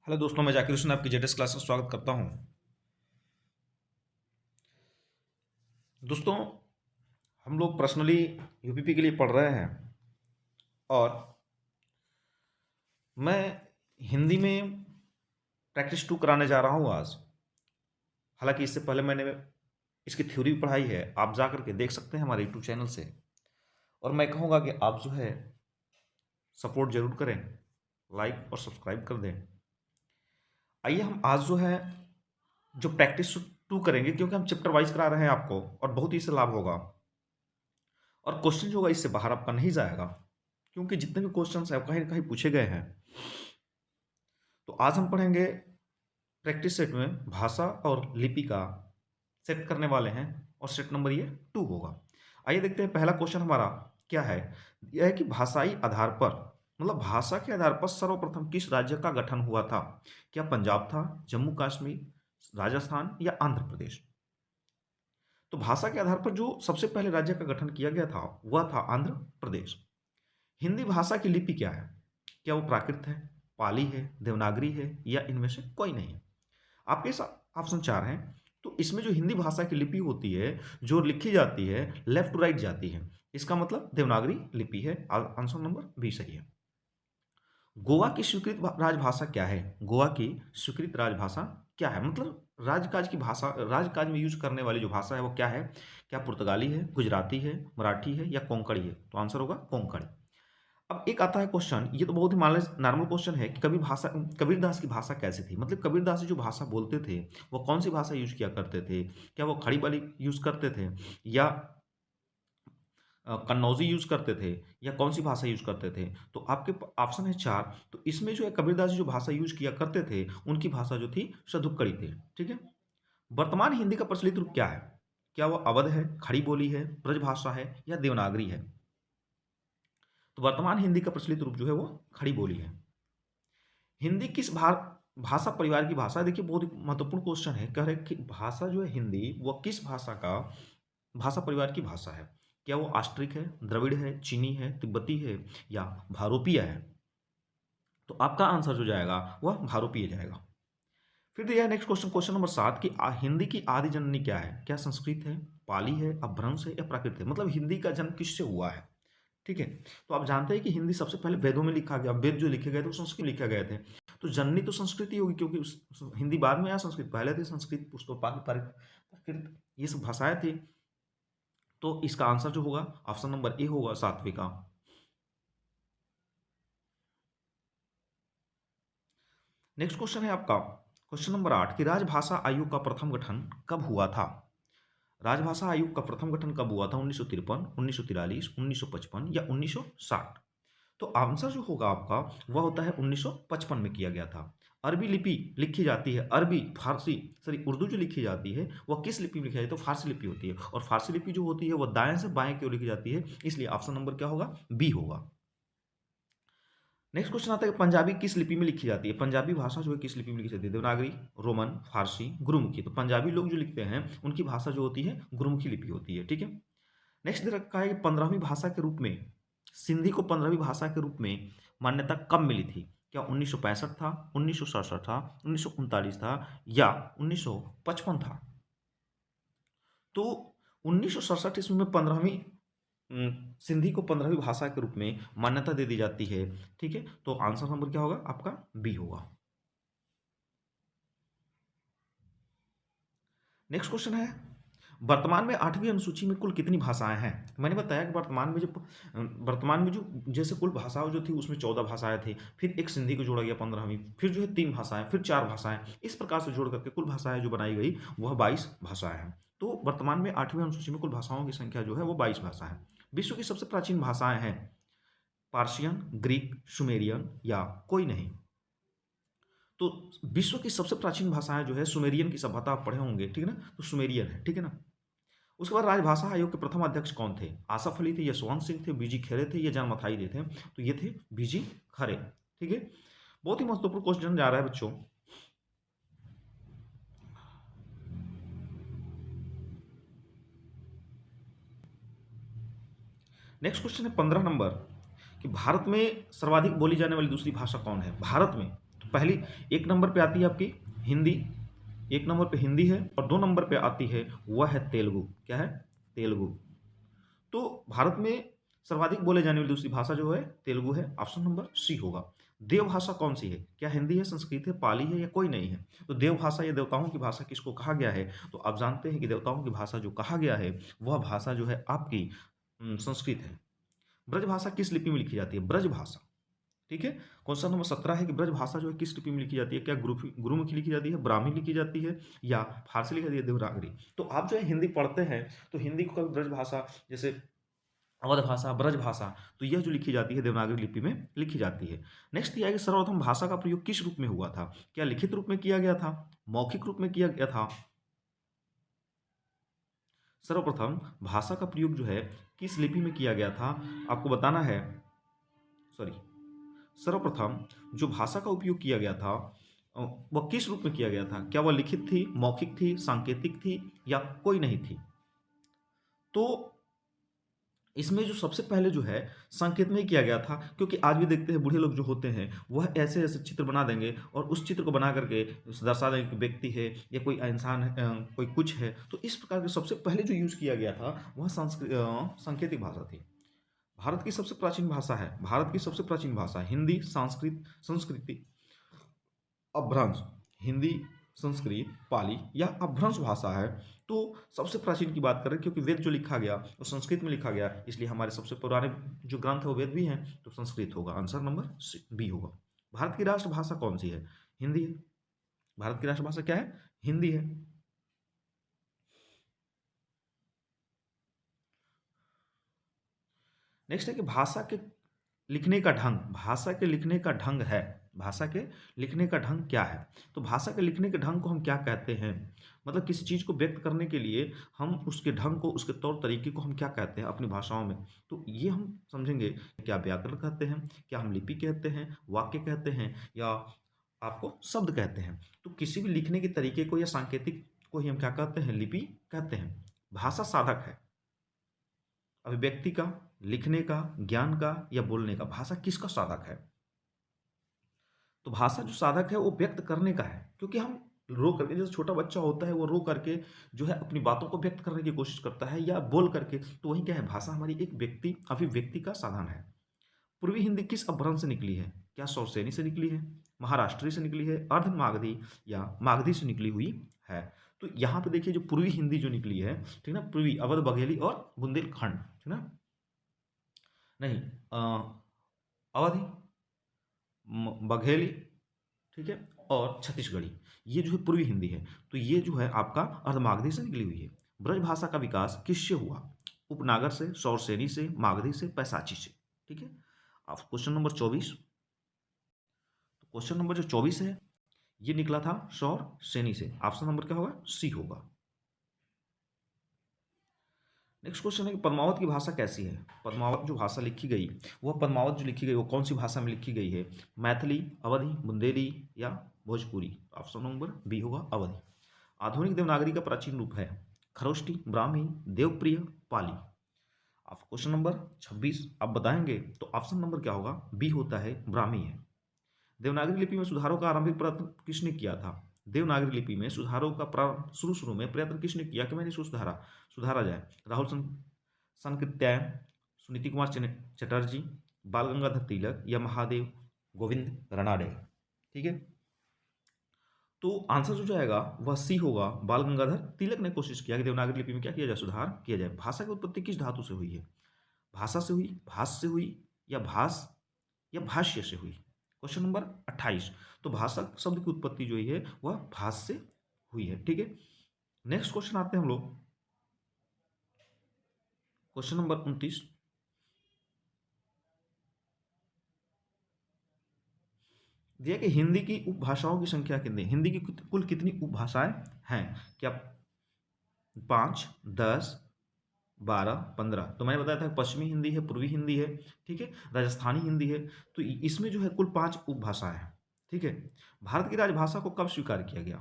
Hello दोस्तों, मैं जाकिर हुसैन आपकी जेटेस क्लास में स्वागत करता हूं। दोस्तों, हम लोग पर्सनली यूपीपी के लिए पढ़ रहे हैं और मैं हिंदी में प्रैक्टिस 2 कराने जा रहा हूं आज। हालांकि इससे पहले मैंने इसकी थ्योरी भी पढ़ाई है, आप जा करके देख सकते हैं हमारे यूट्यूब चैनल से। और मैं कहूँगा कि आप जो है सपोर्ट जरूर करें, लाइक और सब्सक्राइब कर दें। आइए हम आज जो है जो प्रैक्टिस 2 करेंगे, क्योंकि हम चैप्टर वाइज करा रहे हैं आपको और बहुत ही इससे लाभ होगा। और क्वेश्चन जो होगा इससे बाहर आपका नहीं जाएगा, क्योंकि जितने भी क्वेश्चन है कहीं ना कहीं पूछे गए हैं। तो आज हम पढ़ेंगे प्रैक्टिस सेट में भाषा और लिपि का सेट करने वाले हैं, और सेट नंबर ये 2 होगा। आइए देखते हैं पहला क्वेश्चन हमारा क्या है। यह है कि भाषाई आधार पर, मतलब भाषा के आधार पर सर्वप्रथम किस राज्य का गठन हुआ था? क्या पंजाब था, जम्मू कश्मीर, राजस्थान या आंध्र प्रदेश? तो भाषा के आधार पर जो सबसे पहले राज्य का गठन किया गया था वह था आंध्र प्रदेश। हिंदी भाषा की लिपि क्या है? क्या वो प्राकृत है, पाली है, देवनागरी है या इनमें से कोई नहीं है? आपके साथ ऑप्शन 4 हैं। तो इसमें जो हिंदी भाषा की लिपि होती है, जो लिखी जाती है, लेफ्ट टू राइट जाती है। इसका मतलब देवनागरी लिपि है। आंसर नंबर बी सही है। गोवा की स्वीकृत राजभाषा क्या है? गोवा की स्वीकृत राजभाषा क्या है? मतलब राजकाज की भाषा, राजकाज में यूज करने वाली जो भाषा है वो क्या है? क्या पुर्तगाली है, गुजराती है, मराठी है या कोंकणी है? तो आंसर होगा कोंकणी। अब एक आता है क्वेश्चन, ये तो बहुत ही नॉर्मल क्वेश्चन है कि कबीरदास की भाषा कैसी थी? मतलब कबीरदास जी जो भाषा बोलते थे वो कौन सी भाषा यूज किया करते थे? क्या वो खड़ी वाली यूज करते थे या कन्नौजी यूज करते थे या कौन सी भाषा यूज करते थे? तो आपके ऑप्शन है 4। तो इसमें जो है कबीरदास जी जो भाषा यूज किया करते थे उनकी भाषा जो थी सदुक्कड़ी थी। ठीक है। वर्तमान हिंदी का प्रचलित रूप क्या है? क्या वो अवध है, खड़ी बोली है, ब्रजभाषा है या देवनागरी है? तो वर्तमान हिंदी का प्रचलित रूप जो है वो खड़ी बोली है। हिंदी किस भाषा परिवार की भाषा है? देखिए बहुत ही महत्वपूर्ण क्वेश्चन है। कह रहे हैं कि भाषा जो है हिंदी वो किस भाषा का भाषा परिवार की भाषा है? क्या वो आस्ट्रिक है, द्रविड़ है, चीनी है, तिब्बती है या भारोपीय है? तो आपका आंसर जो जाएगा वह भारोपीय जाएगा। फिर दिया है नेक्स्ट क्वेश्चन, क्वेश्चन नंबर 7 की हिंदी की आदि जननी क्या है? क्या संस्कृत है, पाली है, अपभ्रंश है या प्राकृत है? मतलब हिंदी का जन्म किससे हुआ है? ठीक है। तो आप जानते हैं कि हिंदी सबसे पहले वेदों में लिखा गया, वेद जो लिखे गए थे वो संस्कृत में लिखे गए थे। तो जननी तो संस्कृत ही होगी, क्योंकि हिंदी बाद में आया, संस्कृत पहले थी, संस्कृत पुष्प प्राकृत ये सब भाषाएं थी। तो इसका आंसर जो होगा ऑप्शन नंबर ए होगा, सात्विक का। नेक्स्ट क्वेश्चन है आपका क्वेश्चन नंबर 8 कि राजभाषा आयोग का प्रथम गठन कब हुआ था? राजभाषा आयोग का प्रथम गठन कब हुआ था? 1953, 1943, 1955 या 1960? तो आंसर जो होगा आपका वह होता है 1955 में किया गया था। अरबी लिपि लिखी जाती है, अरबी फारसी सॉरी उर्दू जो लिखी जाती है वह किस लिपि में लिखी जाती है? तो फारसी लिपि होती है, और फारसी लिपि जो होती है वह दाएं से बाएं की ओर लिखी जाती है, इसलिए ऑप्शन नंबर क्या होगा? बी होगा। नेक्स्ट क्वेश्चन आता है कि पंजाबी किस लिपि में लिखी जाती है? पंजाबी भाषा जो है किस लिपि में लिखी जाती है? देवनागरी, रोमन, फारसी, गुरुमुखी। तो पंजाबी लोग जो लिखते हैं उनकी भाषा जो होती है गुरुमुखी लिपि होती है। ठीक है। नेक्स्ट दे रखा है कि 15वीं भाषा के रूप में सिंधी को 15वीं भाषा के रूप में मान्यता कब मिली थी? क्या 1965 था, 1967 था, 1939 था या 1955 था? तो 1967 ईस्वी में 15वीं सिंधी को 15वीं भाषा के रूप में मान्यता दे दी जाती है। ठीक है। तो आंसर नंबर क्या होगा आपका? बी होगा। नेक्स्ट क्वेश्चन है, वर्तमान में 8वीं अनुसूची में कुल कितनी भाषाएं हैं? मैंने बताया कि वर्तमान में जो जैसे कुल भाषाओं जो थी उसमें 14 भाषाएं थी, फिर एक सिंधी को जोड़ा गया 15वीं, फिर जो है 3 भाषाएं, फिर 4 भाषाएं, इस प्रकार से जोड़ करके कुल भाषाएं जो बनाई गई वह 22 भाषाएं हैं। तो वर्तमान में 8वीं अनुसूची में कुल भाषाओं की संख्या जो है वो 22 भाषा है। विश्व की सबसे प्राचीन भाषाएं हैं पार्शियन, ग्रीक, सुमेरियन या कोई नहीं? तो विश्व की सबसे प्राचीन भाषाएं जो है सुमेरियन की सभ्यता आप पढ़े होंगे, ठीक है ना? तो सुमेरियन है, ठीक है ना? उसके बाद राजभाषा आयोग के प्रथम अध्यक्ष कौन थे? आसफ अली थे, यशवंत सिंह थे, बीजी खरे थे या जान मथाई थे? तो ये थे बीजी खरे। ठीक है। बहुत ही महत्वपूर्ण क्वेश्चन जा रहा है बच्चों। नेक्स्ट क्वेश्चन है 15 नंबर कि भारत में सर्वाधिक बोली जाने वाली दूसरी भाषा कौन है? भारत में, तो तो पहली 1 नंबर पे आती है आपकी हिंदी, 1 नंबर पे हिंदी है और 2 नंबर पे आती है वह है तेलुगु। क्या है? तेलुगु। तो भारत में सर्वाधिक बोले जाने वाली दूसरी भाषा जो है तेलुगु है। ऑप्शन नंबर सी होगा। देवभाषा कौन सी है? क्या हिंदी है, संस्कृत है, पाली है या कोई नहीं है? तो देवभाषा या देवताओं की भाषा किसको कहा गया है? तो आप जानते हैं कि देवताओं की भाषा जो कहा गया है वह भाषा जो है आपकी संस्कृत है। ब्रज भाषा किस लिपि में लिखी जाती है? ब्रज भाषा। ठीक है। क्वेश्चन नंबर 17 है कि ब्रज भाषा जो है किस लिपि में लिखी जाती है? क्या गुरुमुखी लिखी जाती है, ब्राह्मी लिखी जाती है या फारसी लिखी जाती है, देवनागरी? तो आप जो है हिंदी पढ़ते हैं तो हिंदी को कभी ब्रज भाषा, जैसे अवध भाषा, ब्रज भाषा, तो यह जो लिखी जाती है देवनागरी लिपि में लिखी जाती है। नेक्स्ट यह है कि सर्वप्रथम भाषा का प्रयोग किस रूप में हुआ था? क्या लिखित रूप में किया गया था, मौखिक रूप में किया गया था? सर्वप्रथम भाषा का प्रयोग जो है किस लिपि में किया गया था आपको बताना है। सॉरी, सर्वप्रथम जो भाषा का उपयोग किया गया था वह किस रूप में किया गया था? क्या वह लिखित थी, मौखिक थी, सांकेतिक थी या कोई नहीं थी? तो इसमें जो सबसे पहले जो है संकेत में ही किया गया था, क्योंकि आज भी देखते हैं बूढ़े लोग जो होते हैं वह ऐसे ऐसे चित्र बना देंगे और उस चित्र को बना करके दर्शा देंगे कि व्यक्ति है या कोई इंसान है, कोई कुछ है। तो इस प्रकार के सबसे पहले जो यूज़ किया गया था वह सांकेतिक भाषा थी। भारत की सबसे प्राचीन भाषा है, भारत की सबसे प्राचीन भाषा हिंदी, संस्कृत, संस्कृति, अपभ्रंश, हिंदी, संस्कृत, पाली या अपभ्रंश भाषा है। तो सबसे प्राचीन की बात करें, क्योंकि वेद जो लिखा गया वो संस्कृत में लिखा गया, इसलिए हमारे सबसे पुराने जो ग्रंथ है वो वेद भी हैं, तो संस्कृत होगा। आंसर नंबर बी होगा। भारत की राष्ट्रभाषा कौन सी है? हिंदी है। भारत की राष्ट्रभाषा क्या है? हिंदी है। नेक्स्ट है कि भाषा के लिखने का ढंग, भाषा के लिखने का ढंग है, भाषा के लिखने का ढंग क्या है? तो भाषा के लिखने के ढंग को हम क्या कहते हैं? मतलब किसी चीज़ को व्यक्त करने के लिए हम उसके ढंग को, उसके तौर तरीके को हम क्या कहते हैं अपनी भाषाओं में? तो ये हम समझेंगे। क्या व्याकरण कहते हैं, क्या हम लिपि कहते हैं, वाक्य कहते हैं या आपको शब्द कहते हैं? तो किसी भी लिखने के तरीके को या सांकेतिक को ही हम क्या कहते हैं? लिपि कहते हैं। भाषा साधक है अभिव्यक्ति का, लिखने का, ज्ञान का या बोलने का। भाषा किसका साधक है? तो भाषा जो साधक है वो व्यक्त करने का है, क्योंकि हम रो करके, जैसे छोटा बच्चा होता है वो रो करके जो है अपनी बातों को व्यक्त करने की कोशिश करता है या बोल करके, तो वही क्या है? भाषा हमारी एक व्यक्ति अभिव्यक्ति का साधन है। पूर्वी हिंदी किस अपभ्रंश से निकली है? क्या सौरसेनी से निकली है, महाराष्ट्री से निकली है, अर्ध मागधी या मागधी से निकली हुई है? तो यहाँ पे देखिए जो पूर्वी हिंदी जो निकली है, ठीक ना, पूर्वी अवध, बघेली और बुंदेलखंड, ठीक ना, नहीं, अवधि, बघेली, ठीक है, और छत्तीसगढ़ी, ये जो है पूर्वी हिंदी है। तो ये जो है आपका अर्धमागधी से निकली हुई है। ब्रज भाषा का विकास किससे हुआ? उपनागर से, सौरसेनी से, मागधी से, पैसाची से। ठीक है। अब क्वेश्चन नंबर 24, तो क्वेश्चन नंबर जो 24 है ये निकला था सौरसेनी से। ऑप्शन नंबर क्या होगा? सी होगा। नेक्स्ट क्वेश्चन है कि पद्मावत की भाषा कैसी है? पद्मावत जो भाषा लिखी गई, वह पद्मावत जो लिखी गई वो कौन सी भाषा में लिखी गई है? मैथिली, अवधी, बुंदेली या भोजपुरी? ऑप्शन नंबर बी होगा, अवधी। आधुनिक देवनागरी का प्राचीन रूप है खरोष्टी, ब्राह्मी, देवप्रिय, पाली। आप क्वेश्चन नंबर 26 आप बताएंगे तो ऑप्शन नंबर क्या होगा? बी होता है, ब्राह्मी है। देवनागरी लिपि में सुधारों का आरंभिक प्रयत्न किसने किया था? देवनागरी लिपि में सुधारों का प्रारंभ शुरू में प्रयत्न किसने किया कि मैंने इसको सुधारा जाए? राहुल सनकृत्यायन, सुनीति कुमार चटर्जी, बाल गंगाधर तिलक या महादेव गोविंद रानडे? ठीक है। तो आंसर जो जाएगा वह सी होगा, बाल गंगाधर तिलक ने कोशिश किया कि देवनागरी लिपि में क्या किया जाए? सुधार किया जाए। भाषा की उत्पत्ति किस धातु से हुई है? भाषा से हुई, भाष से हुई या भाष या भाष्य से हुई? क्वेश्चन नंबर 28, तो भाषा शब्द की उत्पत्ति जो है वह भाष से हुई है। ठीक है। नेक्स्ट क्वेश्चन आते हैं हम लोग क्वेश्चन नंबर 29। दिया कि हिंदी की उपभाषाओं की संख्या कितनी? हिंदी की कुल कितनी उपभाषाएं हैं? क्या 5, 10, 12, 15? तो मैंने बताया था पश्चिमी हिंदी है, पूर्वी हिंदी है, ठीक है, राजस्थानी हिंदी है। तो इसमें जो है कुल 5 उपभाषाएं हैं। ठीक है। भारत की राजभाषा को कब स्वीकार किया गया?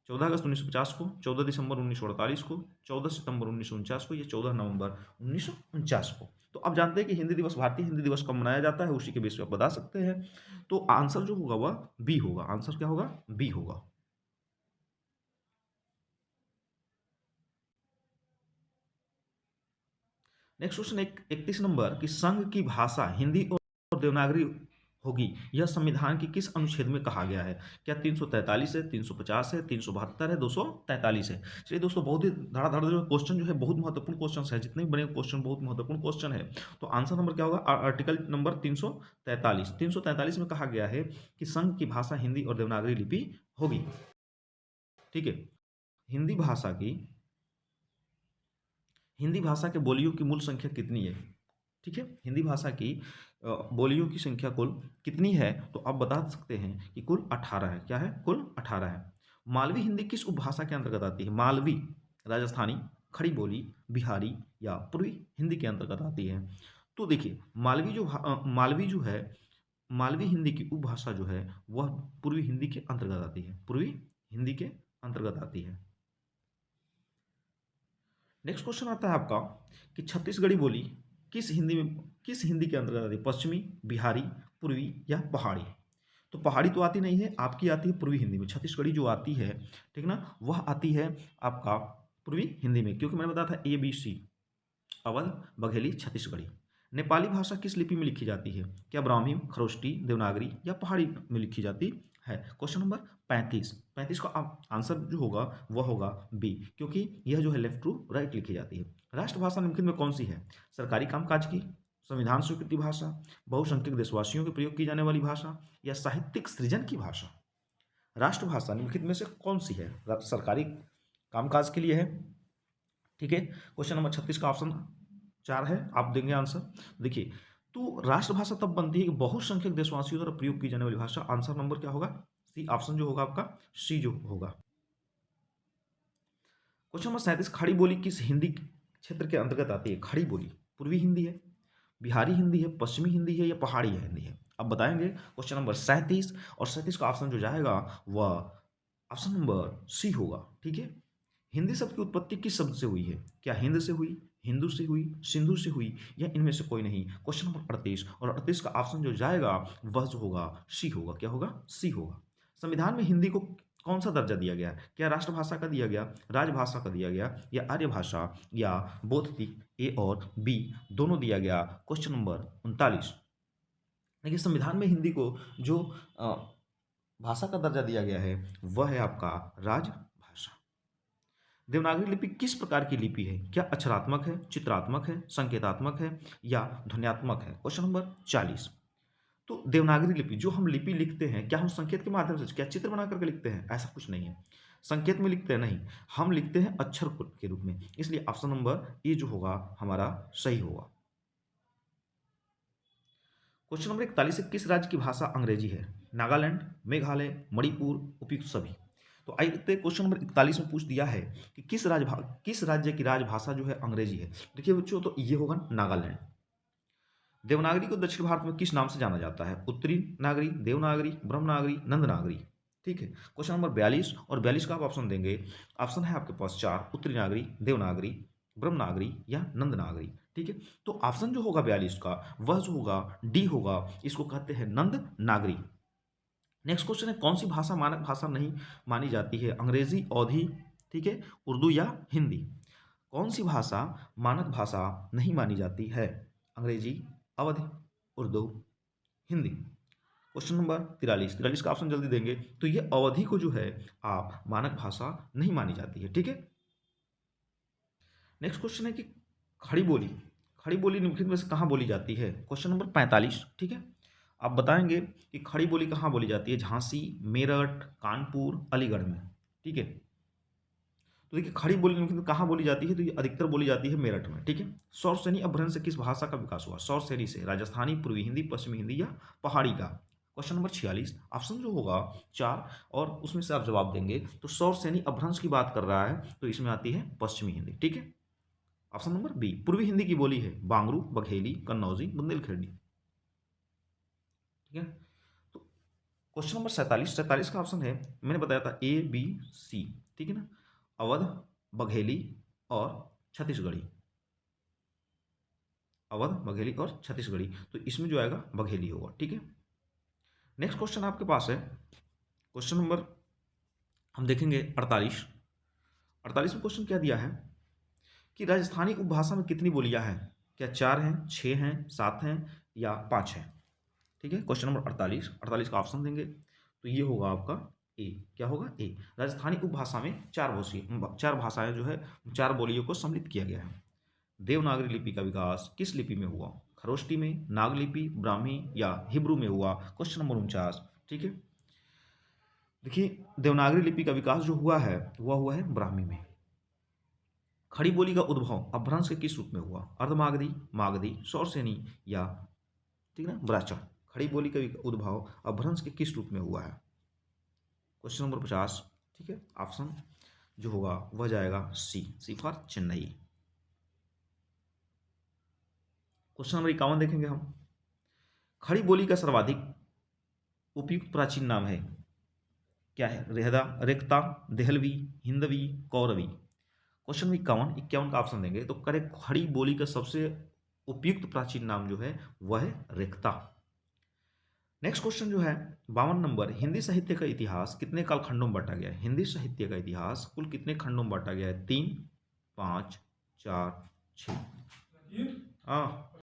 14 अगस्त 1950 को, 14 दिसंबर 1948 को, 14 सितंबर 1949 को, या 14 नवंबर 1949 को। तो अब जानते हैं कि हिंदी दिवस, भारतीय हिंदी दिवस कब मनाया जाता है, उसी के बेस पे आप बता सकते हैं। तो आंसर जो होगा वह बी होगा। आंसर क्या होगा? बी होगा। नेक्स्ट क्वेश्चन 31 नंबर कि संघ की भाषा हिंदी और देवनागरी होगी, यह संविधान की किस अनुच्छेद में कहा गया है? क्या 343 है, 350 है, 372 है, 243 है? चलिए दोस्तों, बहुत ही धड़ाधड़ जो क्वेश्चन जो है बहुत महत्वपूर्ण क्वेश्चन है, जितने भी बने क्वेश्चन बहुत महत्वपूर्ण क्वेश्चन है। तो आंसर नंबर क्या होगा? Article number 343। 343 में कहा गया है कि संघ की भाषा हिंदी और देवनागरी लिपि होगी। ठीक है। हिंदी भाषा की हिंदी भाषा के बोलियों की मूल संख्या कितनी है? ठीक है, हिंदी भाषा की बोलियों की संख्या कुल कितनी है? तो आप बता सकते हैं कि कुल 18 है। क्या है? कुल 18 है। मालवी हिंदी किस उपभाषा के अंतर्गत आती है? मालवी, राजस्थानी, खड़ी बोली, बिहारी या पूर्वी हिंदी के अंतर्गत आती है। तो देखिए, मालवी जो है, मालवी हिंदी की उपभाषा जो है वह पूर्वी हिंदी के अंतर्गत आती है। पूर्वी हिंदी के अंतर्गत आती है। नेक्स्ट क्वेश्चन आता है आपका कि छत्तीसगढ़ी बोली किस हिंदी के अंतर्गत आती है? पश्चिमी, बिहारी, पूर्वी या पहाड़ी? तो पहाड़ी तो आती नहीं है, आपकी आती है पूर्वी हिंदी में। छत्तीसगढ़ी जो आती है, ठीक ना, वह आती है आपका पूर्वी हिंदी में, क्योंकि मैंने बताया था ABC, अवध, बघेली, छत्तीसगढ़ी। नेपाली भाषा किस लिपि में लिखी जाती है? क्या ब्राह्मी, खरोष्टी, देवनागरी या पहाड़ी में लिखी जाती है? Question number 35। 35 का आंसर जो होगा वह होगा बी, क्योंकि यह जो है लेफ्ट टू राइट लिखी जाती है। राष्ट्रभाषा निम्नलिखित में कौन सी है? सरकारी कामकाज की, संविधान स्वीकृति भाषा, बहुसंख्यक देशवासियों के प्रयोग की जाने वाली भाषा, या साहित्यिक सृजन की भाषा? राष्ट्रभाषा निम्नलिखित में से कौन सी है? सरकारी कामकाज के लिए है। ठीक है। क्वेश्चन नंबर 36 का ऑप्शन 4 है, आप देंगे आंसर। देखिए, तो राष्ट्रभाषा तब बनती है कि बहुसंख्यक देशवासियों द्वारा प्रयोग की जाने वाली भाषा। आंसर नंबर क्या होगा? सी, ऑप्शन जो होगा आपका सी जो होगा। क्वेश्चन नंबर 37, खड़ी बोली किस हिंदी क्षेत्र के अंतर्गत आती है? खड़ी बोली पूर्वी हिंदी है, बिहारी हिंदी है, पश्चिमी हिंदी है या पहाड़ी हिंदी है? अब बताएंगे। क्वेश्चन नंबर 37, और 37 का ऑप्शन जो जाएगा वह ऑप्शन नंबर सी होगा। ठीक है। हिंदी शब्द की उत्पत्ति किस शब्द से हुई है? क्या हिंद से हुई, हिंदू से हुई, सिंधु से हुई, या इनमें से कोई नहीं? क्वेश्चन नंबर 38, और 38 का ऑप्शन जो जाएगा वह जो होगा सी होगा। क्या होगा? सी होगा। संविधान में हिंदी को कौन सा दर्जा दिया गया? क्या राष्ट्रभाषा का दिया गया, राजभाषा का दिया गया, या आर्य भाषा, या बोथ दी, ए और बी दोनों दिया गया? Question number 39। देखिए, संविधान में हिंदी को जो भाषा का दर्जा दिया गया है वह है आपका राजभाषा। देवनागरी लिपि किस प्रकार की लिपि है? क्या अक्षरात्मक है, चित्रात्मक है, संकेतात्मक है, या ध्वन्यात्मक है? Question number 40। तो देवनागरी लिपि जो हम लिपि लिखते हैं, क्या हम संकेत के माध्यम से, क्या चित्र बना करके लिखते हैं? ऐसा कुछ नहीं है। संकेत में लिखते हैं नहीं, हम लिखते हैं अक्षर के रूप में। इसलिए ऑप्शन नंबर ए जो होगा हमारा सही होगा। क्वेश्चन नंबर 41 है, किस राज्य की भाषा अंग्रेजी है? नागालैंड, मेघालय, मणिपुर, उपयुक्त सभी? तो आइए देखते हैं, क्वेश्चन नंबर 41 में पूछ दिया है कि किस राज्य की राजभाषा जो है अंग्रेजी है। देखिए बच्चों, तो ये होगा नागालैंड। देवनागरी को दक्षिण भारत में किस नाम से जाना जाता है? उत्तरी नागरी, देवनागरी, ब्रह्मनागरी, नंदनागरी? ठीक है। क्वेश्चन नंबर 42, और 42 का आप ऑप्शन देंगे। ऑप्शन है आपके पास 4, उत्तरी नागरी, देवनागरी, ब्रह्मनागरी या नंदनागरी? ठीक है। तो ऑप्शन जो होगा 42 का वह जो होगा डी होगा, इसको कहते हैं नंद नागरी। नेक्स्ट क्वेश्चन है, कौन सी भाषा मानक भाषा नहीं मानी जाती है? अंग्रेजी, अवधी, ठीक है, उर्दू या हिंदी? कौन सी भाषा मानक भाषा नहीं मानी जाती है? अंग्रेजी, अवधी, उर्दू, हिंदी? क्वेश्चन नंबर 43, 43 का ऑप्शन जल्दी देंगे। तो ये अवधि को जो है आप मानक भाषा नहीं मानी जाती है। ठीक है। नेक्स्ट क्वेश्चन है कि खड़ी बोली खड़ी बोली निम्नलिखित में से कहाँ बोली जाती है? Question number 45। ठीक है। आप बताएंगे कि खड़ी बोली कहाँ बोली जाती है? झांसी, मेरठ, कानपुर, अलीगढ़ में? ठीक है। तो देखिए, खड़ी बोली निम्नलिखित में कहाँ बोली जाती है? तो ये अधिकतर बोली जाती है मेरठ में। ठीक है। सौरसेनी अपभ्रंश से किस भाषा का विकास हुआ? सौरसेनी से राजस्थानी, पूर्वी हिंदी, पश्चिमी हिंदी या पहाड़ी का? क्वेश्चन नंबर 46, ऑप्शन जो होगा 4, और उसमें से आप जवाब देंगे। तो सौरसेनी अपभ्रंश की बात कर रहा है, तो इसमें आती है पश्चिमी हिंदी। ठीक है। ऑप्शन नंबर बी, पूर्वी हिंदी की बोली है बांगरू, बघेली, कन्नौजी, बुंदेलखंडी? ठीक है। तो क्वेश्चन नंबर 47 का ऑप्शन है, मैंने बताया था ए बी सी, ठीक है ना, अवध, बघेली और छत्तीसगढ़ी। अवध, बघेली और छत्तीसगढ़ी, तो इसमें जो आएगा बघेली होगा, ठीक है। नेक्स्ट क्वेश्चन आपके पास है क्वेश्चन नंबर, हम देखेंगे 48। 48 में क्वेश्चन क्या दिया है कि राजस्थानी उपभाषा में कितनी बोलियां हैं, क्या 4 हैं, 6 हैं, 7 हैं या 5 हैं, ठीक है। क्वेश्चन नंबर 48 का ऑप्शन देंगे तो ये होगा आपका ए। क्या होगा? ए। राजस्थानी उपभाषा में 4 भाषाएं जो है, 4 बोलियों को सम्मिलित किया गया है। देवनागरी लिपि का विकास किस लिपि में हुआ? खरोष्टी में, नागलिपि, ब्राह्मी या हिब्रू में हुआ? क्वेश्चन नंबर 49, ठीक है। देखिए, देवनागरी लिपि का विकास जो हुआ है वह हुआ है ब्राह्मी में। खड़ी बोली का उद्भव अपभ्रंश के किस रूप में हुआ? अर्धमागधी, मागधी, सौरसेनी या, ठीक है ना, ब्राह्मण। खड़ी बोली का उद्भव अपभ्रंश के किस रूप में हुआ है? क्वेश्चन नंबर 50, ठीक है। ऑप्शन जो होगा वह जाएगा सी फॉर चेन्नई। क्वेश्चन नंबर 51 देखेंगे हम। खड़ी बोली का सर्वाधिक उपयुक्त प्राचीन नाम है, क्या है? रेहदा, रेखता, देहलवी, हिंदवी, कौरवी। क्वेश्चन नंबर 51 का ऑप्शन देंगे तो करेक्ट, खड़ी बोली का सबसे उपयुक्त प्राचीन नाम जो है वह है रेखता। नेक्स्ट क्वेश्चन जो है 52 नंबर, हिंदी साहित्य का इतिहास कितने कालखंडों में बांटा गया है? हिंदी साहित्य का इतिहास कुल कितने खंडों में बांटा गया है? 3, 5, 4, 6। हाँ,